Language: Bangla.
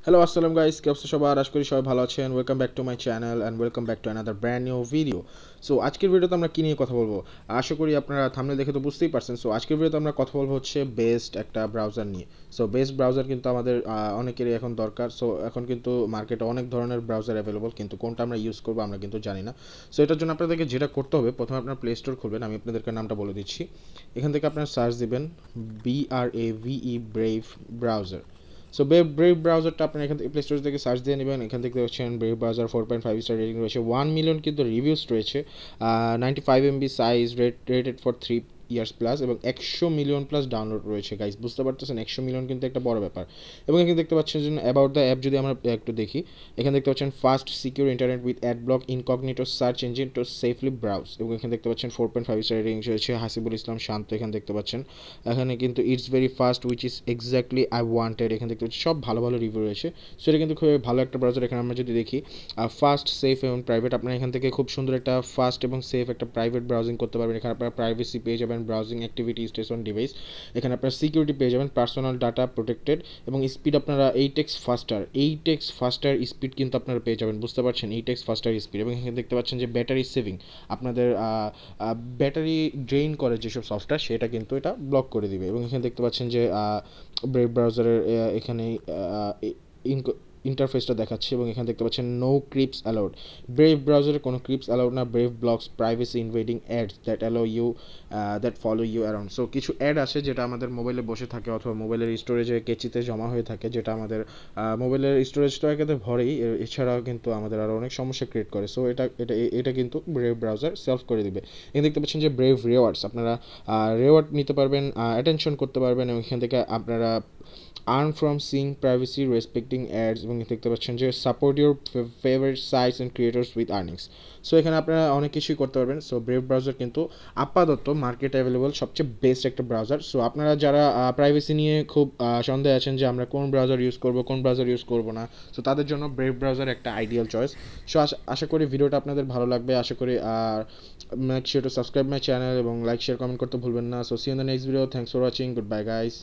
হ্যালো আসসালামু গাইস, কি অবস্থা সবার? আশা করি সবাই ভালো আছেন। Welcome back to my channel and welcome back to another brand new video. So আজকের ভিডিওতে আমরা কী নিয়ে কথা বলবো? আশা করি আপনারা থাম্বনেল দেখে তো বুঝতেই পারছেন। সো আজকের ভিডিওতে আমরা কথা বলবো হচ্ছে বেস্ট একটা ব্রাউজার নিয়ে। সো বেস্ট ব্রাউজার কিন্তু আমাদের অনেকেরই এখন দরকার। সো এখন কিন্তু মার্কেটে অনেক ধরনের ব্রাউজার অ্যাভেলেবল, কিন্তু কোনটা আমরা ইউজ করবো আমরা কিন্তু জানি না। সো এটার জন্য আপনাদেরকে যেটা করতে হবে, প্রথমে আপনার প্লে স্টোর খুলবেন। আমি আপনাদেরকে নামটা বলে দিচ্ছি। এখান থেকে আপনার সার্চ দিবেন ব্রেভ ব্রাউজার। সো ব্রেভ ব্রাউজারটা আপনার এখান থেকে প্লে স্টোর থেকে সার্চ দিয়ে নেবেন। এখান থেকে দেখছেন ব্রেভ ব্রাউজার 4.5 স্টার রেটিং রয়েছে, 1 মিলিয়ন কিন্তু রিভিউস রয়েছে, 95 MB size, rated for 3 years plus, এবং 100 মিলিয়ন প্লাস ডাউনলোড রয়েছে। গাইস বুঝতে পারতেছেন 100 মিলিয়ন কিন্তু একটা বড় ব্যাপার। এবং এখানে দেখতে পাচ্ছেন যে অ্যাবাউট দ্য অ্যাপ যদি আমরা একটু দেখি, এখানে দেখতে পাচ্ছেন fast secure internet with ad block incognito search engine to safely browse. এবং এখানে দেখতে পাচ্ছেন 4.5 স্টার রেটিং রয়েছে, হাসিবুল ইসলাম শান্ত। এখানে দেখতে পাচ্ছেন এখানে কিন্তু it's very fast which is exactly I wanted. এখানে দেখতে পাচ্ছি সব ভালো ভালো রিভিউ রয়েছে। সো এটা কিন্তু খুবই ভালো একটা ব্রাউজার। এখানে আমরা যদি দেখি ফাস্ট, সেফ এবং প্রাইভেট, আপনারা এখান থেকে খুব সুন্দর একটা ফাস্ট এবং সেফ একটা প্রাইভেট ব্রাউজিং করতে পারবেন। এখানে আপনারা প্রাইভেসি পেয়ে যাবেন, ব্রাউজিং অ্যাক্টিভিটি স্টেশন ডিভাইস। এখানে আপনারা সিকিউরিটি পেয়ে যাবেন, পার্সোনাল ডাটা প্রোটেক্টেড, এবং স্পিড আপনারা 8x ফাস্টার স্পিড কিন্তু আপনারা পেয়ে যাবেন। বুঝতে পারছেন 8x ফাস্টার স্পিড। এবং এখানে দেখতে পাচ্ছেন যে ব্যাটারি সেভিং, আপনাদের ব্যাটারি ড্রেইন করে যেসব সফটওয়্যার সেটা কিন্তু এটা ব্লক করে দিবে। এবং এখানে দেখতে পাচ্ছেন যে ব্রেভ ব্রাউজারের এখানে ইন্টারফেসটা দেখাচ্ছে, এবং এখানে দেখতে পাচ্ছেন নো ক্রিপস অ্যালাউড। ব্রেভ ব্রাউজারে কোনো ক্রিপস অ্যালাউড না। Brave blocks privacy invading ads that allow you that follow you around. So কিছু অ্যাড আছে যেটা আমাদের মোবাইলে বসে থাকে অথবা মোবাইলের স্টোরেজে কেচিতে জমা হয়ে থাকে, যেটা আমাদের মোবাইলের স্টোরেজটা একেবারে ভরেই, এছাড়াও কিন্তু আমাদের আরও অনেক সমস্যা ক্রিয়েট করে। সো এটা কিন্তু ব্রেভ ব্রাউজার সেলফ করে দিবে। এখানে দেখতে পাচ্ছেন যে ব্রেভ রিওয়ার্ডস, আপনারা রিওয়ার্ড নিতে পারবেন, অ্যাটেনশন করতে পারবেন, এবং এখান থেকে আপনারা earn from Singh privacy respecting ads, এবং দেখতে পাচ্ছেন যে support your favourite sites and creators with earnings. So এখানে আপনারা অনেক কিছুই করতে পারবেন। সো ব্রেভ ব্রাউজার কিন্তু আপাতত মার্কেটে অ্যাভেলেবল সবচেয়ে বেস্ট একটা ব্রাউজার। সো আপনারা যারা প্রাইভেসি নিয়ে খুব সন্দেহ আছেন যে আমরা কোন ব্রাউজার ইউজ করব কোন ব্রাউজার ইউজ করব না, সো তাদের জন্য ব্রেভ ব্রাউজার একটা আইডিয়াল চয়েস। সো আশা করি ভিডিওটা আপনাদের ভালো লাগবে। আশা করি make sure to subscribe my channel এবং লাইক শেয়ার কমেন্ট করতে ভুলবেন না। So see in the next video. Thanks for watching. Good bye guys.